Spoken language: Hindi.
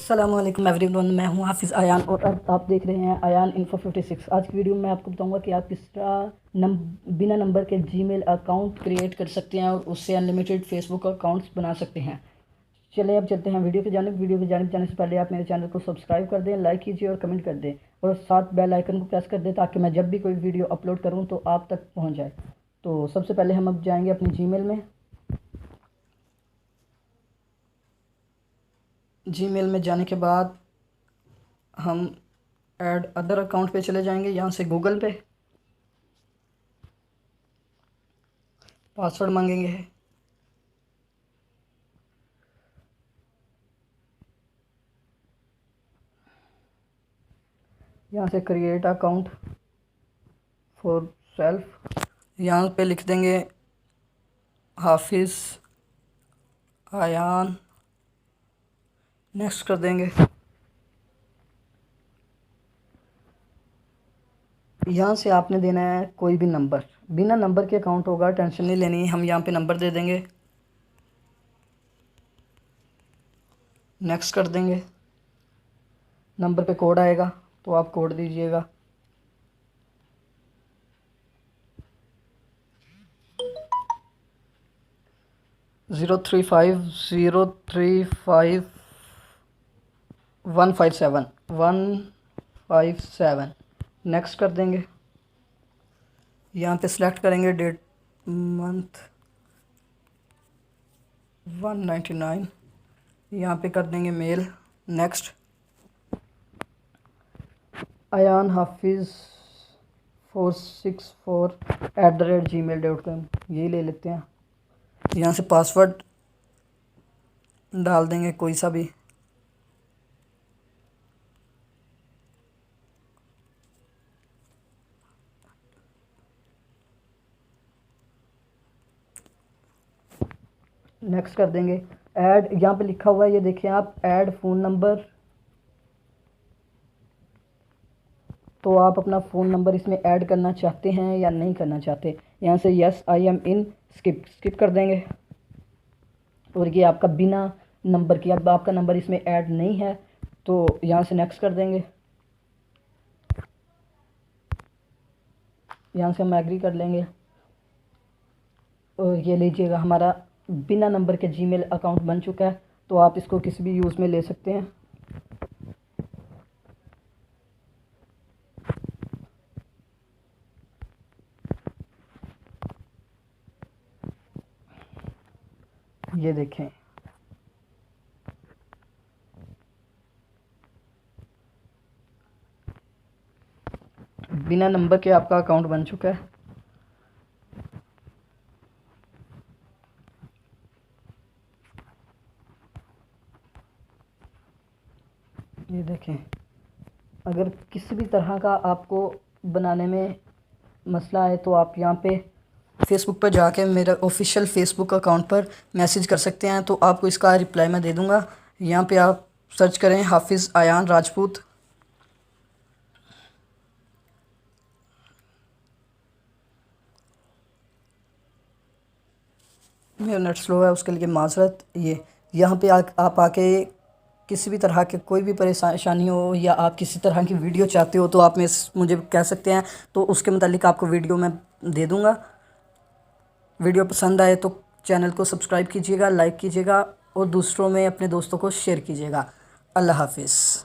अस्सलामुअलैकुम एवरीवन, मैं हूं हाफिज़ आयान और अब आप देख रहे हैं आयान इन्फो 56। आज की वीडियो में आपको बताऊंगा कि आप किस तरह बिना नंबर के जीमेल अकाउंट क्रिएट कर सकते हैं और उससे अनलिमिटेड फेसबुक अकाउंट्स बना सकते हैं। चलिए अब चलते हैं वीडियो की जानिब जाने से पहले आप मेरे चैनल को सब्सक्राइब कर दें, लाइक कीजिए और कमेंट कर दें और साथ बेल आइकन को प्रेस कर दें ताकि मैं जब भी कोई वीडियो अपलोड करूँ तो आप तक पहुँच जाए। तो सबसे पहले हम अब जाएँगे अपनी जीमेल में। जीमेल में जाने के बाद हम ऐड अदर अकाउंट पे चले जाएंगे। यहाँ से गूगल पे पासवर्ड मांगेंगे। यहाँ से क्रिएट अकाउंट फॉर सेल्फ, यहाँ पे लिख देंगे हाफिज़ आयान, नेक्स्ट कर देंगे। यहाँ से आपने देना है कोई भी नंबर, बिना नंबर के अकाउंट होगा, टेंशन नहीं लेनी है। हम यहाँ पे नंबर दे देंगे, नेक्स्ट कर देंगे। नंबर पे कोड आएगा तो आप कोड दीजिएगा। ज़ीरो थ्री फाइव 157 नेक्स्ट कर देंगे। यहाँ पे सिलेक्ट करेंगे डेट मंथ 199, यहाँ पे कर देंगे मेल, नेक्स्ट। आयान हाफिज़ 464@gmail.com यही ले लेते हैं। यहाँ से पासवर्ड डाल देंगे कोई सा भी। नेक्स्ट कर देंगे। ऐड, यहाँ पे लिखा हुआ है, ये देखें आप, ऐड फ़ोन नंबर। तो आप अपना फ़ोन नंबर इसमें ऐड करना चाहते हैं या नहीं करना चाहते। यहाँ से yes I am in skip कर देंगे। और ये आपका बिना नंबर की, अब आपका नंबर इसमें ऐड नहीं है तो यहाँ से नेक्स्ट कर देंगे। यहाँ से हम एग्री कर लेंगे और ये लीजिएगा, हमारा बिना नंबर के जीमेल अकाउंट बन चुका है। तो आप इसको किसी भी यूज़ में ले सकते हैं। ये देखें, बिना नंबर के आपका अकाउंट बन चुका है। ये देखें, अगर किसी भी तरह का आपको बनाने में मसला है तो आप यहाँ पे फेसबुक पर जाके मेरा ऑफिशियल फेसबुक अकाउंट पर मैसेज कर सकते हैं, तो आपको इसका रिप्लाई मैं दे दूँगा। यहाँ पे आप सर्च करें हाफिज़ आयान राजपूत। मेरा नेट स्लो है, उसके लिए माजरत। ये यहाँ पे आप आके किसी भी तरह के कोई भी परेशानी हो या आप किसी तरह की वीडियो चाहते हो तो आप मुझे कह सकते हैं, तो उसके मुतालिक आपको वीडियो मैं दे दूँगा। वीडियो पसंद आए तो चैनल को सब्सक्राइब कीजिएगा, लाइक कीजिएगा और दूसरों में अपने दोस्तों को शेयर कीजिएगा। अल्लाह हाफिज़।